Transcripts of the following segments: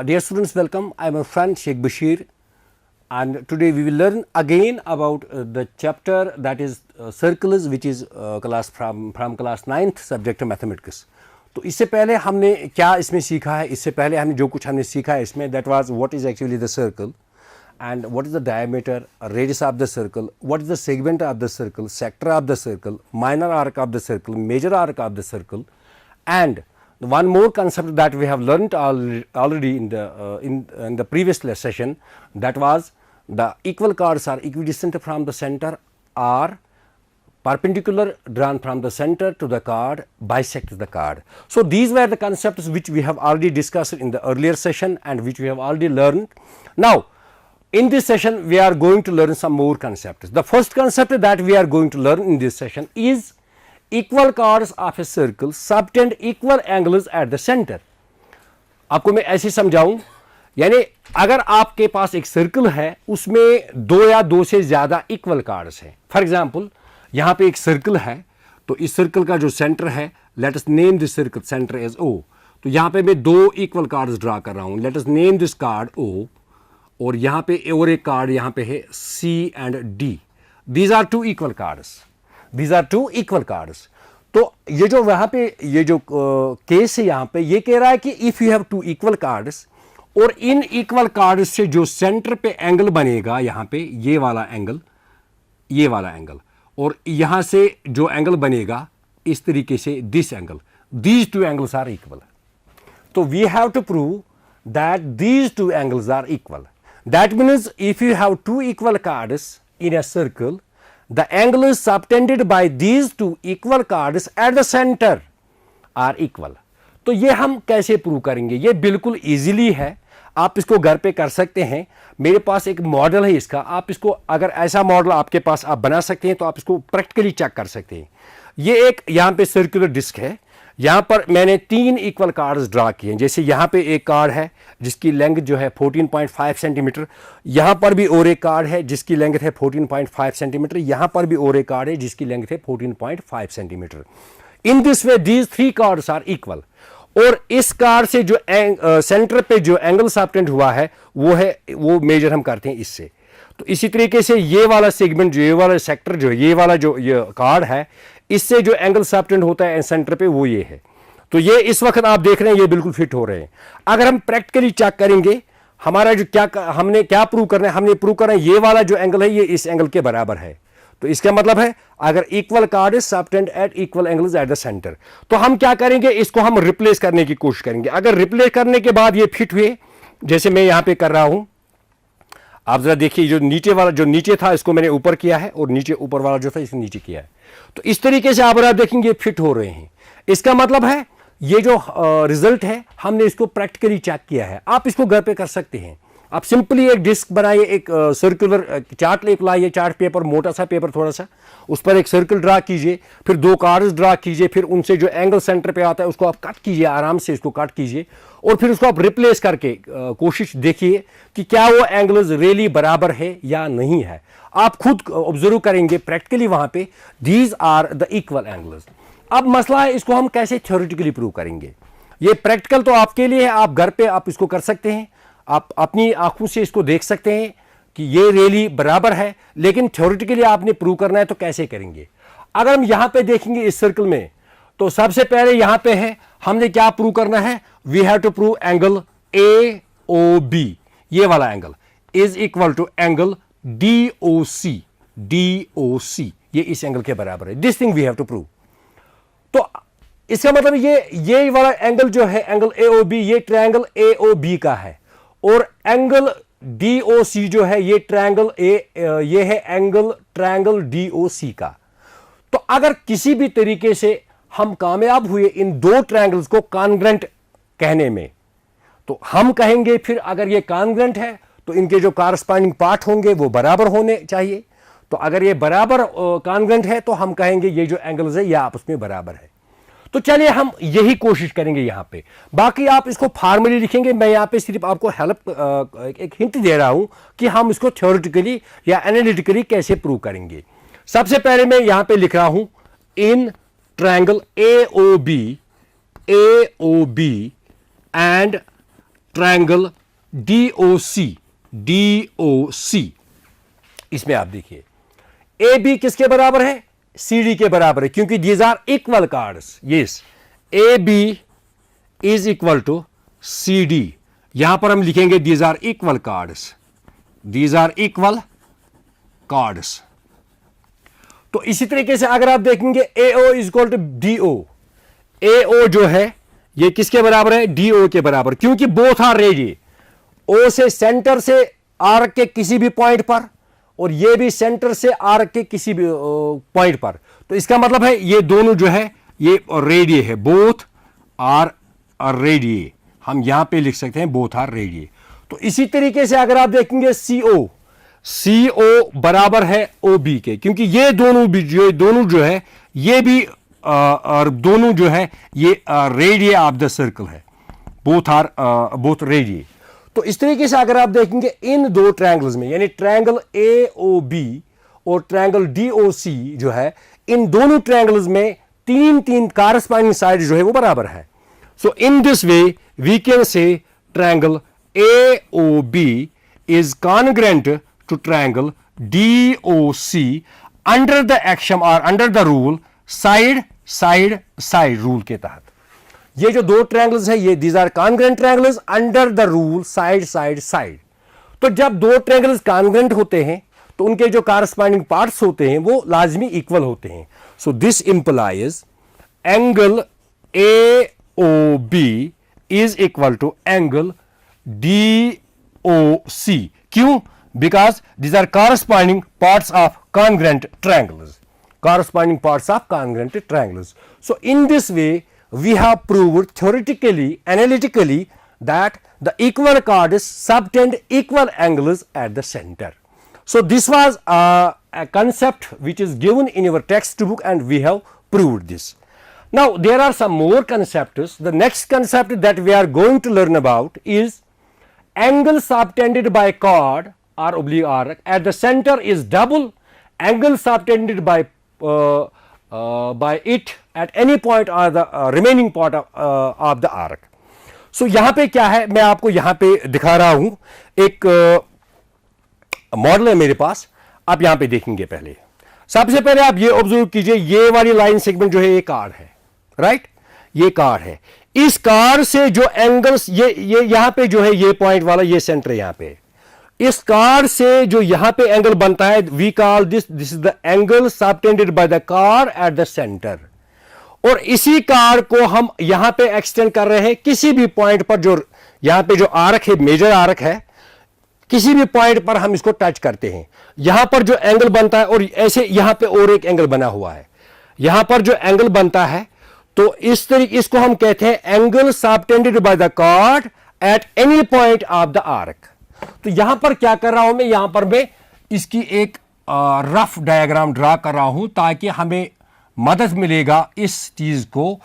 Dear students, welcome. I am a friend Sheikh Bashir, and today we will learn again about the chapter that is circles, which is class from class 9th subject mathematics. तो इससे पहले हमने क्या इसमें सीखा है, इससे पहले हमने जो कुछ हमने सीखा है इसमें, that was what is actually the circle and what is the diameter, radius of the circle, what is the segment of the circle, sector of the circle, minor arc of the circle, major arc of the circle, and one more concept that we have learned already in the previous session, that was the equal chords are equidistant from the center or perpendicular drawn from the center to the chord bisect the chord. So these were the concepts which we have already discussed in the earlier session and which we have already learned. Now in this session we are going to learn some more concepts. The first concept that we are going to learn in this session is equal chords of a circle subtend equal angles at the center. आपको मैं ऐसे समझाऊं, यानी अगर आपके पास एक circle है उसमें दो या दो से ज्यादा इक्वल कार्ड्स हैं. फॉर एग्जांपल यहां पे एक सर्कल है, तो इस सर्कल का जो सेंटर है, let us name this circle centre as O. तो यहां पे मैं दो इक्वल कार्ड्स ड्रा कर रहा हूं. Late us name this card O, और यहां पे और एक कार्ड यहां पे है C and D. These are two equal chords. These are two equal cards. तो ये जो वहां पे ये जो केस है यहां पे ये कह रहा है कि if you have two equal chords और इन इक्वल कार्ड्स से जो सेंटर पे एंगल बनेगा यहां पे ये वाला एंगल और यहां से जो एंगल बनेगा इस तरीके से this angle, these two angles are equal. तो we have to prove that these two angles are equal. That means if you have two equal chords in a circle, the angles subtended by these two equal chords at the center are equal. तो ये हम कैसे prove करेंगे? ये बिल्कुल easily है, आप इसको घर पे कर सकते हैं. मेरे पास एक मॉडल है इसका, आप इसको अगर ऐसा मॉडल आपके पास आप बना सकते हैं तो आप इसको प्रैक्टिकली चेक कर सकते हैं. ये एक यहाँ पे सर्कुलर डिस्क है, यहाँ पर मैंने तीन इक्वल कार्ड्स ड्रा किए. जैसे यहाँ पे एक कार्ड है जिसकी लेंथ जो है 14.5 सेंटीमीटर, यहाँ पर भी और एक कार्ड है जिसकी लेंथ है 14.5 सेंटीमीटर, यहाँ पर भी और एक कार्ड है जिसकी लेंथ है 14.5 centimetre. In this way these three chords are equal. और इस कार्ड से जो सेंटर पे जो एंगल सबटेंड हुआ है वो मेजर हम करते हैं इससे. तो इसी तरीके से ये वाला सेगमेंट जो ये वाला सेक्टर जो ये वाला जो ये कार्ड है इससे जो एंगल सबटेंड होता है सेंटर पे वो ये है. तो ये इस वक्त आप देख रहे हैं ये बिल्कुल फिट हो रहे हैं. अगर हम प्रैक्टिकली चेक करेंगे हमारा जो हमने क्या प्रूव करना है, हमने प्रूव करना है ये वाला जो एंगल है ये इस एंगल के बराबर है. तो इसका मतलब है अगर equal chord is subtended at equal angles at the centre, तो हम क्या करेंगे, इसको हम रिप्लेस करने की कोशिश करेंगे. अगर रिप्लेस करने के बाद ये फिट हुए जैसे मैं यहां पे कर रहा हूं, आप जरा देखिए जो नीचे वाला जो नीचे था इसको मैंने ऊपर किया है और नीचे ऊपर वाला जो था इसको नीचे किया है. तो इस तरीके से आप देखेंगे फिट हो रहे हैं. इसका मतलब है ये जो रिजल्ट है हमने इसको प्रैक्टिकली चेक किया है. आप इसको घर पे कर सकते हैं. आप सिंपली एक डिस्क बनाइए, एक सर्कुलर चार्ट ले लाइए, चार्ट पेपर, मोटा सा पेपर थोड़ा सा, उस पर एक सर्कल ड्रा कीजिए, फिर दो कार्ड्स ड्रा कीजिए, फिर उनसे जो एंगल सेंटर पे आता है उसको आप कट कीजिए, आराम से इसको कट कीजिए और फिर उसको आप रिप्लेस करके कोशिश देखिए कि क्या वो एंगल्स रियली बराबर है या नहीं है. आप खुद ऑब्जर्व करेंगे प्रैक्टिकली वहां पे these are the equal angles. अब मसला है इसको हम कैसे थ्योरेटिकली प्रूव करेंगे. ये प्रैक्टिकल तो आपके लिए है, आप घर पे आप इसको कर सकते हैं, आप अपनी आंखों से इसको देख सकते हैं कि ये रियली बराबर है. लेकिन थ्योरेटिकली आपने प्रूव करना है तो कैसे करेंगे. अगर हम यहां पे देखेंगे इस सर्कल में, तो सबसे पहले यहां पे है हमने क्या प्रूव करना है, we have to prove angle AOB. ये वाला angle is equal to angle DOC. ये इस एंगल के बराबर है. This thing we have to prove. तो इसका मतलब ये वाला एंगल जो है एंगल AOB ये ट्रायंगल AOB का है और एंगल DOC जो है ये ये है एंगल ट्रायंगल DOC का. तो अगर किसी भी तरीके से हम कामयाब हुए इन दो ट्रायंगल्स को कॉन्ग्रेंट कहने में, तो हम कहेंगे फिर अगर ये कॉन्ग्रेंट है तो इनके जो कॉरस्पॉन्डिंग पार्ट होंगे वो बराबर होने चाहिए. तो अगर ये बराबर कॉन्ग्रेंट है तो हम कहेंगे ये जो एंगल्स है ये आपस में बराबर है. तो चलिए हम यही कोशिश करेंगे यहां पे. बाकी आप इसको फॉर्मली लिखेंगे, मैं यहां पे सिर्फ आपको हेल्प एक हिंट दे रहा हूं कि हम इसको थ्योरेटिकली या एनालिटिकली कैसे प्रूव करेंगे. सबसे पहले मैं यहां पे लिख रहा हूं in triangle AOB and triangle DOC इसमें आप देखिए AB किसके बराबर है, CD के बराबर है, क्योंकि these are equal chords. Yes, AB is equal to CD. यहां पर हम लिखेंगे these are equal chords, these are equal chords. तो इसी तरीके से अगर आप देखेंगे AO is equal to DO, AO जो है ये किसके बराबर है, DO के बराबर, क्योंकि बोथ आर रेडियस. O से सेंटर से आर्क के किसी भी पॉइंट पर और ये भी सेंटर से आर्क के किसी भी पॉइंट पर. तो इसका मतलब है ये दोनों जो है ये रेडियस है, बोथ आर रेडियस. हम यहां पे लिख सकते हैं बोथ आर रेडियस. तो इसी तरीके से अगर आप देखेंगे CO बराबर है OB के, क्योंकि ये दोनों जो है ये भी और दोनों जो है ये रेडियस ऑफ द सर्कल है, बोथ रेडियस. तो इस तरीके से अगर आप देखेंगे इन दो ट्रायंगल्स में, यानी ट्रायंगल AOB और ट्रायंगल DOC जो है, इन दोनों ट्रायंगल्स में तीन कॉरस्पॉन्डिंग साइड जो है वो बराबर है. So in this way we can say triangle AOB is congruent to triangle DOC under the action और under the rule side rule के तहत. ये जो दो ट्रायंगल्स है ये these are congruent triangles under the rule side. तो जब दो ट्रायंगल्स कॉन्ग्रुएंट होते हैं तो उनके जो कॉरस्पॉन्डिंग पार्ट्स होते हैं वो लाजमी इक्वल होते हैं. So this implies angle AOB is equal to angle DOC. क्यों? Because these are corresponding parts of congruent triangles. So in this way we have proved theoretically, analytically that the equal chords subtend equal angles at the center. So this was a concept which is given in your textbook and we have proved this. Now there are some more concepts. The next concept that we are going to learn about is angle subtended by chord or oblique arc at the center is double angle subtended by it at any point or the remaining part of the arc. So यहाँ पे क्या है, मैं आपको यहाँ पे दिखा रहा हूँ. एक मॉडल है मेरे पास, आप यहाँ पे देखेंगे. पहले सबसे पहले आप ये ऑब्जर्व कीजिए, ये वाली लाइन सेगमेंट जो है ये कार्ड है, राइट, ये कार्ड है. इस कार्ड से जो एंगल्स ये यहाँ पे जो है ये पॉइंट वाला ये सेंटर है यहाँ पे. इस कार्ड से जो यहां पे एंगल बनता है we call this is the angle subtended by the chord at the centre. और इसी कार्ड को हम यहां पे एक्सटेंड कर रहे हैं किसी भी पॉइंट पर. जो यहां पे जो आर्क है, मेजर आर्क है, किसी भी पॉइंट पर हम इसको टच करते हैं, यहां पर जो एंगल बनता है और ऐसे यहां पे और एक एंगल बना हुआ है, यहां पर जो एंगल बनता है तो इस तरीके इसको हम कहते हैं angle subtended by the chord at any point of the arc. तो यहां पर क्या कर रहा हूं मैं, यहां पर मैं इसकी एक रफ डायग्राम ड्रा कर रहा हूं ताकि हमें मदद मिलेगा इस चीज को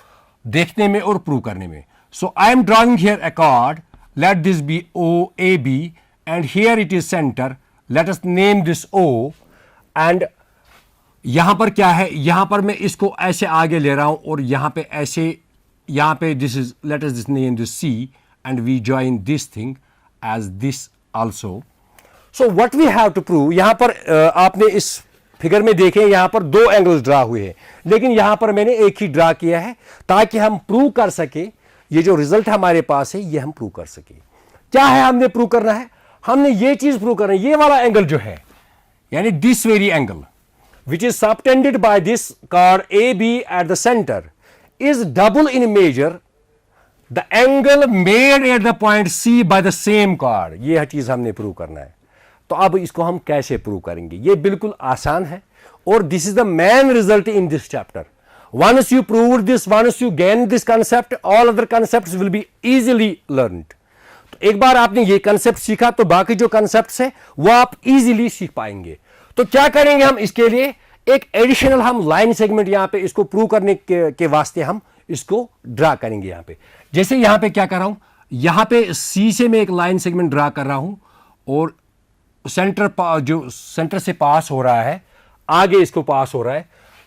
देखने में और प्रूव करने में. So I am drawing here a chord, let this be OAB and here it is centre, let us name this O. And यहां पर क्या है, यहां पर मैं इसको ऐसे आगे ले रहा हूं और यहां पे ऐसे, यहां पे this is, let us this name this C and we join this thing as this also. So what we have to prove, यहां पर आपने इस फिगर में देखें यहां पर दो एंगल्स ड्रा हुए हैं, लेकिन यहां पर मैंने एक ही ड्रा किया है ताकि हम प्रूव कर सके, ये जो रिजल्ट हमारे पास है ये हम प्रूव कर सके. क्या है हमने प्रूव करना है, हमने ये चीज प्रूव करना है, ये वाला एंगल जो है यानी this very angle which is subtended by this card AB eight the centre is double in measure the angle made at the point C by the same card. ये चीज हमने प्रूव करना है. तो अब इसको हम कैसे प्रूव करेंगे, ये बिल्कुल आसान है और this is the main result in this chapter. Once you prove this, once you gain this concept, all other concepts will be easily learned. तो एक बार आपने ये कंसेप्ट सीखा तो बाकी जो कंसेप्ट्स है वो आप इजीली सीख पाएंगे. तो क्या करेंगे हम इसके लिए, एक एडिशनल हम लाइन सेगमेंट यहां पे इसको प्रूव करने के वास्ते हम इसको ड्रा करेंगे. यहां पे जैसे यहां पे क्या कर रहा हूं, यहां पे C से मैं एक लाइन सेगमेंट ड्रा कर रहा हूं और सेंटर जो सेंटर से पास हो रहा है आगे इसको पास हो रहा है.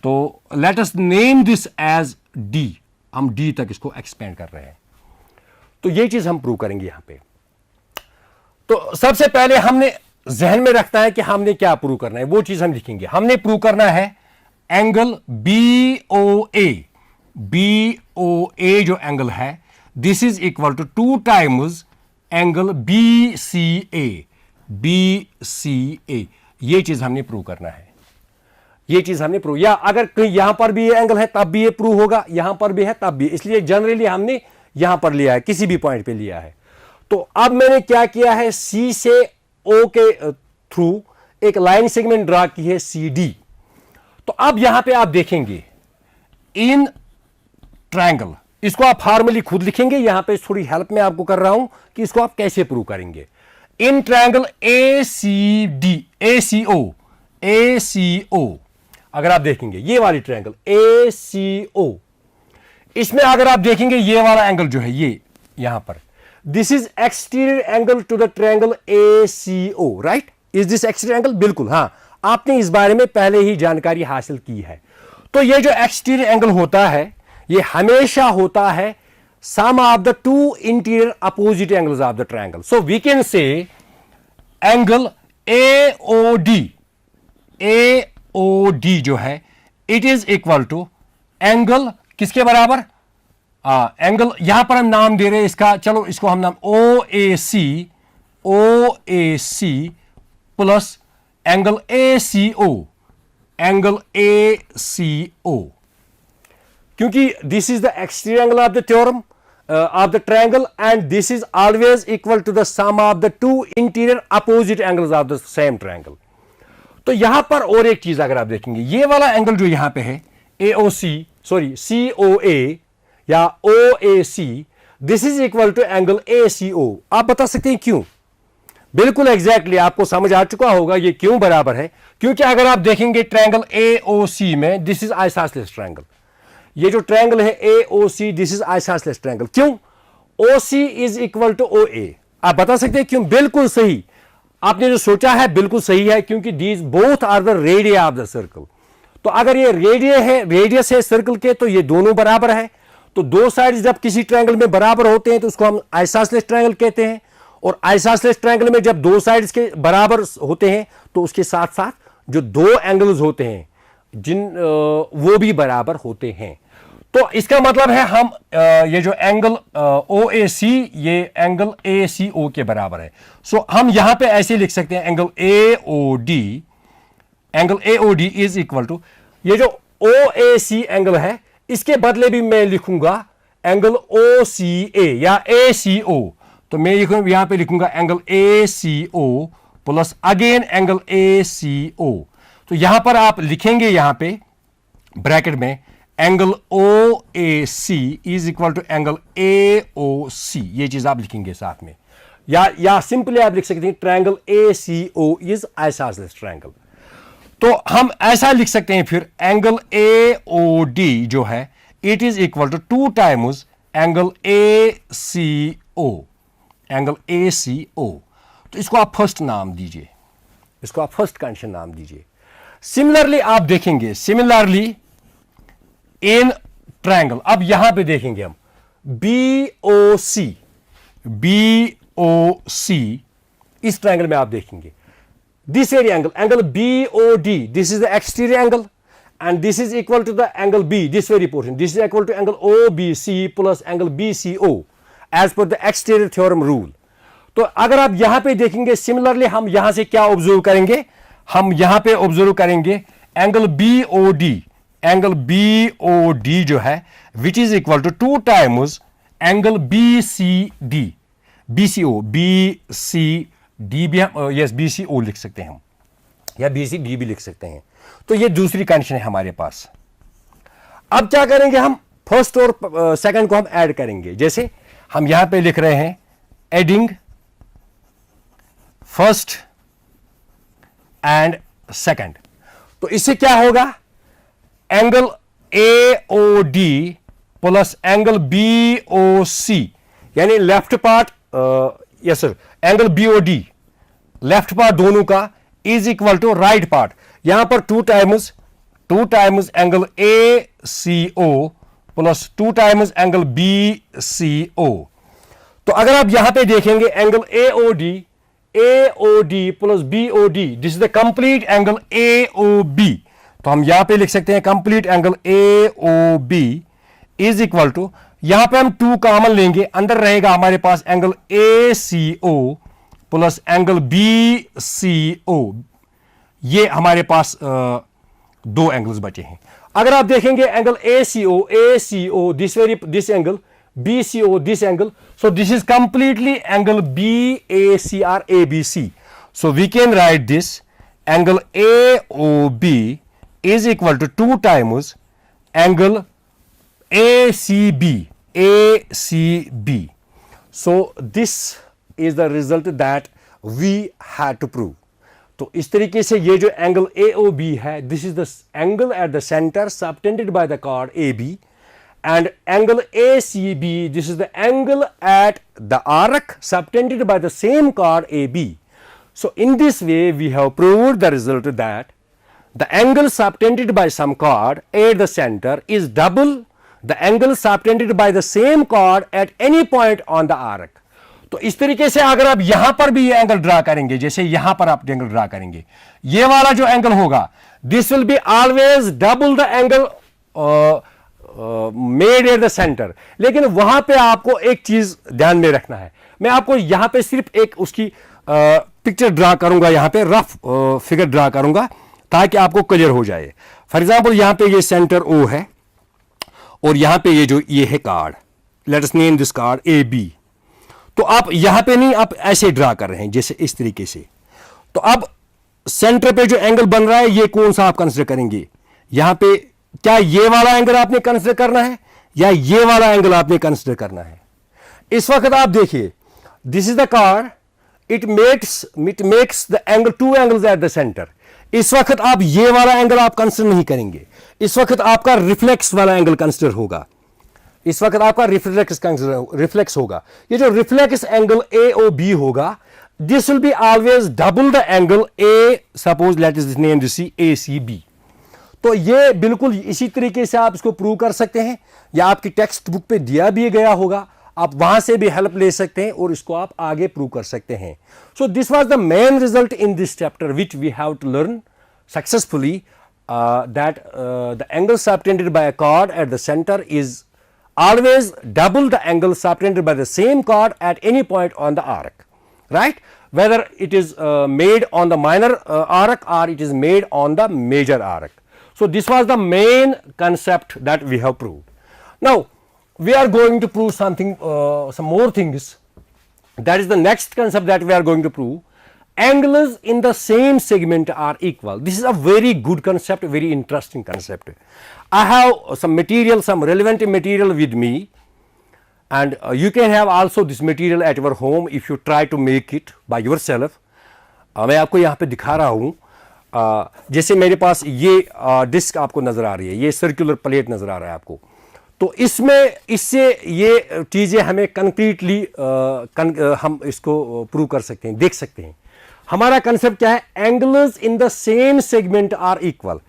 तो let us name this as D. हम D तक इसको एक्सपेंड कर रहे हैं. तो ये चीज हम प्रूव करेंगे यहां पे. तो सबसे पहले हमने जहन में रखना है कि हमने क्या प्रूव करना है, वो चीज हम लिखेंगे। हमने प्रूव करना है एंगल BOA जो एंगल है, this is equal to 2 times angle BCA। ये चीज हमने प्रूव करना है, ये चीज हमने प्रूव, या अगर कहीं यहां पर भी ये एंगल है तब भी ये प्रूव होगा, यहां पर भी है तब भी, इसलिए जनरली हमने यहां पर लिया है, किसी भी पॉइंट पे लिया है। तो अब मैंने क्या किया है, C से O के थ्रू एक लाइन सेगमेंट ड्रा की है CD। तो अब यहां पे आप देखेंगे इन ट्रायंगल, इसको आप फॉर्मली खुद लिखेंगे, यहां पे थोड़ी हेल्प में आपको कर रहा हूं कि इसको आप कैसे प्रूव करेंगे। इन ट्रायंगल ACO, अगर आप देखेंगे ये वाली ट्रायंगल ACO, इसमें अगर आप देखेंगे ये वाला एंगल जो है ये यहां पर, this is exterior angle to the triangle ACO, right? Is this exterior angle? बिल्कुल, हां, आपने इस बारे में पहले ही जानकारी हासिल की है। तो ये जो एक्सटीरियर एंगल होता है ये हमेशा होता है sum of the two interior opposite angles of the triangle. So we can say angle AOD जो है it is equal to angle किसके बराबर? एंगल यहां पर हम नाम दे रहे हैं इसका, चलो इसको हम नाम OAC प्लस एंगल ACO, क्योंकि this is the exterior angle of the theorem of the triangle and this is always equal to the sum of the two interior opposite angles of the same triangle. तो यहां पर और एक चीज अगर आप देखेंगे, ये वाला एंगल जो यहां पे है COA या OAC, this is equal to angle ACO। आप बता सकते हैं क्यों? बिल्कुल एग्जैक्टली आपको समझ आ चुका होगा ये क्यों बराबर है, क्योंकि अगर आप देखेंगे ट्रायंगल AOC में दिस इज आइसोसेलेस ट्रायंगल, ये जो ट्रायंगल है AOC this is isosceles triangle. क्यों? OC is equal to OA। आप बता सकते हैं क्यों? बिल्कुल सही, आपने जो सोचा है बिल्कुल सही है, क्योंकि these both are the radii of the circle. तो अगर ये रेडियस है सर्कल के, तो ये दोनों बराबर है। तो दो साइड्स जब किसी ट्रायंगल में बराबर होते हैं तो उसको हम आइसोसेलेस ट्रायंगल कहते हैं, और आइसोसेलेस ट्रायंगल में जब दो साइड्स के बराबर होते हैं तो उसके साथ साथ जो दो एंगल्स होते हैं वो भी बराबर होते हैं। तो इसका मतलब है हम ये जो एंगल OAC ये एंगल ACO के बराबर है। सो हम यहां पे ऐसे लिख सकते हैं angle AOD is equal to ये जो OAC एंगल है इसके बदले भी मैं लिखूंगा एंगल OCA या ACO। तो मैं यहां पे लिखूंगा angle ACO plus again angle ACO। तो यहां पर आप लिखेंगे यहां पे ब्रैकेट में angle OAC is equal to angle AOC, ये चीज आप लिखेंगे साथ में, या सिंपली आप लिख सकते हैं triangle ACO is isosceles triangle. तो हम ऐसा लिख सकते हैं फिर एंगल AOD जो है it is equal to 2 times angle ACO। तो इसको आप फर्स्ट नाम दीजिए, इसको आप फर्स्ट कंडीशन नाम दीजिए। सिमिलरली आप देखेंगे, सिमिलरली इन ट्रायंगल, अब यहां पे देखेंगे हम BOC इस ट्रायंगल में आप देखेंगे this area angle BOD, this is the exterior angle and this is equal to the angle B, this very portion, this is equal to angle OBC plus angle BCO as per the exterior theorem rule। तो अगर आप यहां पे देखेंगे similarly हम यहां से क्या ऑब्जर्व करेंगे, हम यहां पे ऑब्जर्व करेंगे एंगल BOD जो है which is equal to 2 times angle BCO भी हम यस BCO लिख सकते हैं हम, या BCD भी लिख सकते हैं। तो ये दूसरी कंडीशन है हमारे पास। अब क्या करेंगे, हम फर्स्ट और सेकंड को हम ऐड करेंगे। जैसे हम यहां पे लिख रहे हैं एडिंग फर्स्ट एंड सेकंड। तो इससे क्या होगा, angle AOD plus angle BOC, यानी left part yes sir angle BOD left part दोनों का is equal to right part. यहां पर 2 times angle ACO plus 2 times angle BCO। तो अगर आप यहां पे देखेंगे angle AOD AOD plus BOD, this is the complete angle AOB। तो हम यहां पे लिख सकते हैं complete angle AOB is equal to, यहां पे हम 2 कॉमन लेंगे, अंदर रहेगा हमारे पास angle ACO plus angle BCO। ये हमारे पास 2 एंगल्स बचे हैं। अगर आप देखेंगे angle ACO this angle, BCO this angle, so this is completely angle BACR ABC, so we can write this angle AOB is equal to 2 times angle ACB, so this is the result that we had to prove। तो इस तरीके से ये जो angle AOB है, this is the angle at the center subtended by the chord AB, and angle ACB, this is the angle at the arc subtended by the same chord AB. So in this way we have proved the result that the angle subtended by some chord at the center is double the angle subtended by the same chord at any point on the arc। तो इस तरीके से अगर आप यहां पर भी ये एंगल ड्रा करेंगे, जैसे यहां पर आप एंगल ड्रा करेंगे, ये वाला जो एंगल होगा this will be always double the angle made at the centre. लेकिन वहां पे आपको एक चीज ध्यान में रखना है, मैं आपको यहां पे सिर्फ एक उसकी पिक्चर ड्रा करूंगा, यहां पे रफ फिगर ड्रा करूंगा ताकि आपको क्लियर हो जाए। फॉर एग्जांपल यहां पे ये सेंटर O है और यहां पे ये है card, late us name this card AB। तो आप यहां पे नहीं, आप ऐसे ड्रा कर रहे हैं जैसे इस तरीके से। तो अब सेंटर पे जो एंगल बन रहा है ये कौन सा आप कंसीडर करेंगे? यहां पे क्या ये वाला एंगल आपने कंसीडर करना है या ये वाला एंगल आपने कंसीडर करना है? इस वक्त आप देखिए, this is the card, it makes the angle 2 angles at the centre. इस वक्त आप ये वाला एंगल आप कंसीडर नहीं करेंगे, इस वक्त आपका रिफ्लेक्स वाला एंगल कंसीडर होगा, इस वक्त आपका रिफ्लेक्स होगा। ये जो रिफ्लेक्स एंगल AOB होगा, this will be always double the angle A, suppose let us name this ACB। तो ये बिल्कुल इसी तरीके से आप इसको प्रूव कर सकते हैं, या आपकी टेक्स्ट बुक पे दिया भी गया होगा, आप वहां से भी हेल्प ले सकते हैं और इसको आप आगे प्रूव कर सकते हैं। So this was the main result in this chapter which we have to learn successfully, that the angle subtended by a chord at the center is always double the angle subtended by the same chord at any point on the arc, right? Whether it is made on the minor arc or it is made on the major arc. So this was the main concept that we have proved. Now we are going to prove something, some more things. That is the next concept that we are going to prove. Angles in the same segment are equal. This is a very good concept, very interesting concept. I have some material, some relevant material with me, and you can have also this material at your home if you try to make it by yourself. मैं आपको यहाँ पे दिखा रहा हूँ, जैसे मेरे पास ये डिस्क आपको नज़र आ रही है, ये सर्कुलर प्लेट नज़र आ रहा है आपको। तो इससे ये चीज़ें हमें कंक्रीटली हम इसको प्रूव कर सकते हैं, देख सकते हैं। हमारा कंसेप्ट क्या है? Angles in the same segment are equal.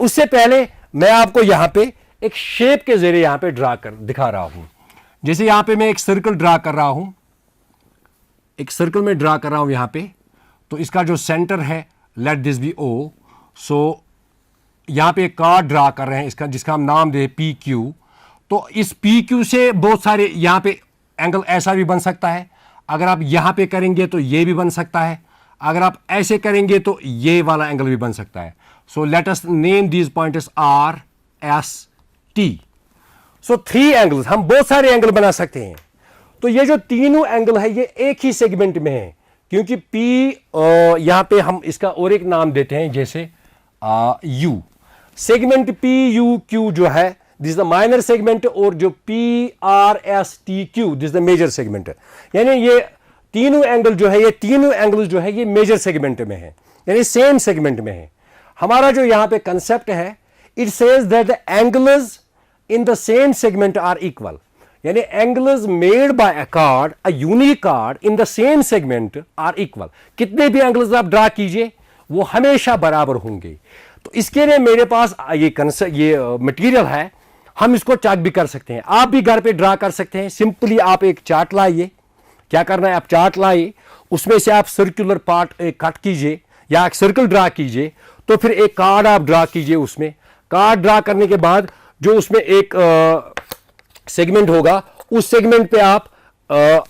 उससे पहले मैं आपको यहाँ पे एक शेप के जरिए यहाँ पे ड्रा कर दिखा रहा हूँ। जैसे यहाँ पे मैं एक सर्कल ड्रा कर रहा हूँ, एक सर्कल में ड्रा कर रहा हूँ यहाँ पे। तो इसका जो सेंटर है, लेट दिस बी O। सो यहाँ पे एक कार्ड ड्रा कर रहे हैं इसका, जिसका हम नाम दे PQ। तो इस PQ से बहुत सारे यहाँ पे एंगल ऐसा भी बन सकता है, अगर आप यहाँ पे करेंगे तो ये भी बन सकता है, अगर आप ऐसे करेंगे तो ये वाला एंगल भी बन सकता है। So let us name these points R, S, T। So 3 angles, हम बहुत सारे एंगल बना सकते हैं। तो ये जो तीनों एंगल है ये एक ही सेगमेंट में है, क्योंकि P यहाँ पे हम इसका और एक नाम देते हैं, जैसे U। सेगमेंट PUQ जो है, दिस द माइनर सेगमेंट, और जो PRSTQ this the major segment. यानी ये तीनों एंगल जो है, ये तीनों एंगल जो है ये मेजर सेगमेंट में है, यानी सेम सेगमेंट में है। हमारा जो यहाँ पे कंसेप्ट है, it says that the angles in the same segment are equal, यानी angles made by a chord, a unique chord in the same segment are equal. कितने भी एंगल्स आप ड्रा कीजिए वो हमेशा बराबर होंगे। तो इसके लिए मेरे पास ये मटेरियल है, हम इसको चार्ट भी कर सकते हैं। आप भी घर पे ड्रा कर सकते हैं। सिंपली आप एक चार्ट लाइए, क्या करना है, आप चार्ट लाइए, उसमें से आप सर्कुलर पार्ट एक कट कीजिए या एक सर्कल ड्रा कीजिए, तो फिर एक कार्ड आप ड्रा कीजिए। उसमें कार्ड ड्रा करने के बाद जो उसमें एक सेगमेंट होगा, उस सेगमेंट पे आप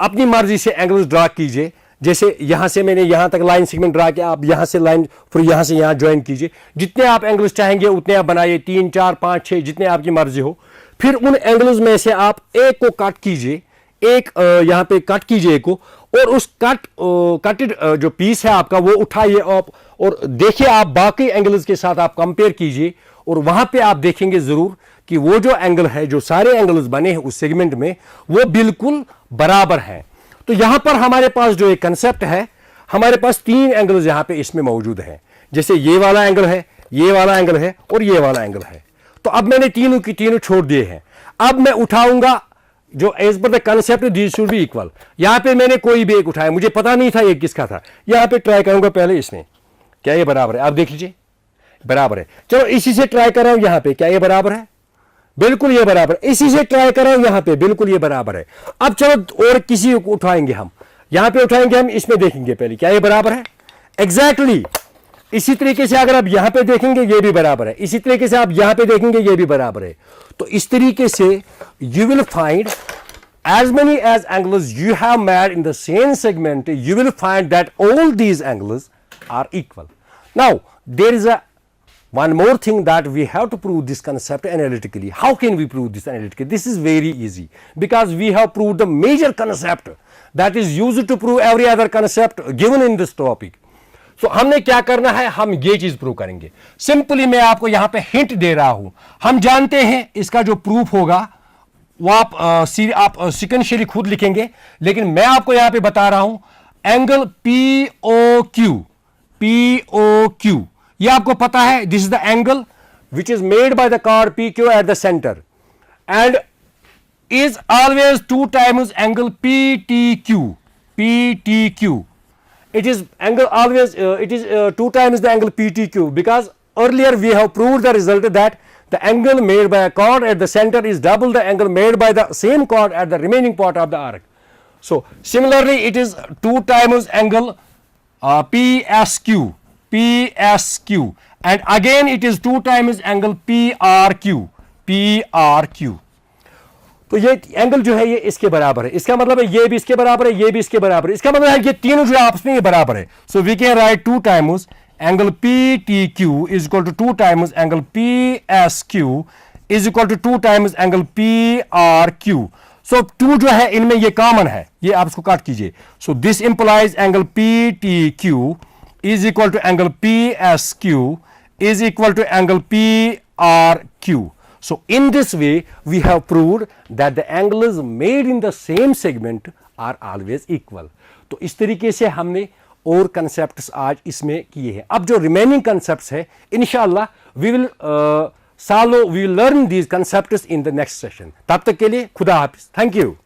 अपनी मर्जी से एंगल्स ड्रा कीजिए। जैसे यहां से मैंने यहां तक लाइन सेगमेंट ड्रा किया, आप यहां से लाइन फिर यहां से यहां ज्वाइन कीजिए। जितने आप एंगल्स चाहेंगे उतने आप बनाइए, 3 4 5 6 जितने आपकी मर्जी हो। फिर उन एंगल्स में से आप एक को कट कीजिए, एक यहां पे कट कीजिए को, और उस कटेड जो पीस है आपका वो उठाइए आप और देखिए, आप बाकी एंगल्स के साथ आप कंपेयर कीजिए, और वहां पे आप देखेंगे जरूर कि वो जो एंगल है, जो सारे एंगल्स बने हैं उस सेगमेंट में, वो बिल्कुल बराबर हैं। तो यहां पर हमारे पास जो एक कंसेप्ट है, हमारे पास 3 एंगल्स यहां पे इसमें मौजूद हैं। जैसे ये वाला एंगल है, ये वाला एंगल है और ये वाला एंगल है। तो अब मैंने तीनों की तीनों छोड़ दिए हैं। अब मैं उठाऊंगा जो as per the concept these should be equal. यहां पे मैंने कोई भी एक उठाया, मुझे पता नहीं था ये किसका था। यहां पे ट्राई करूंगा पहले इसमें, क्या ये बराबर है? आप देख लीजिए, बराबर है। चलो इसी से ट्राई कर रहा हूं, यहां पे क्या ये बराबर है? बिल्कुल ये बराबर है। इसी से ट्राई कर रहा हूं, यहां पे बिल्कुल ये बराबर है। अब चलो और किसी को उठाएंगे हम, यहां पे उठाएंगे हम, इसमें देखेंगे पहले क्या ये बराबर है। एग्जैक्टली इसी तरीके से अगर आप यहां पे देखेंगे ये भी बराबर है, इसी तरीके से आप यहां पे देखेंगे ये भी बराबर है। तो इस तरीके से you will find as many as angles you have made in the same segment, you will find that all these angles are equal. Now there is a one more thing that we have to prove this concept analytically. How can we prove this analytically? This is very easy, because we have proved the major concept that is used to prove every other concept given in this topic. So हमने क्या करना है, हम ये चीज prove करेंगे। Simply मैं आपको यहां पे हिंट दे रहा हूं। हम जानते हैं इसका जो प्रूफ होगा वो आप सिक्वेंशियली खुद लिखेंगे, लेकिन मैं आपको यहां पे बता रहा हूं एंगल POQ, ये आपको पता है, this is the angle which is made by the card PQ eight the centre and is always 2 times angle PTQ. It is angle always it is 2 times the angle PTQ, because earlier we have proved the result that the angle made by a chord at the center is double the angle made by the same chord at the remaining part of the arc. So similarly it is 2 times angle PSQ, and again it is 2 times angle PRQ. तो ये angle जो है ये इसके बराबर है, इसका मतलब है ये भी इसके बराबर है, ये भी इसके बराबर है, इसका मतलब है ये तीनों जो आपस में ये बराबर है। So we can write 2 times angle PTQ is equal to 2 times angle PSQ is equal to 2 times angle PRQ. So 2 जो है इनमें ये कॉमन है, ये आप इसको काट कीजिए। So this implies angle PTQ is equal to angle PSQ is equal to angle PRQ. So in this way we have proved that the angles made in the same segment are always equal. तो इस तरीके से हमने और concepts आज इसमें किए हैं। अब जो रिमेनिंग कंसेप्ट्स है इंशाल्लाह we will learn these concepts in the next session. तब तक के लिए खुदा हाफिज, थैंक यू।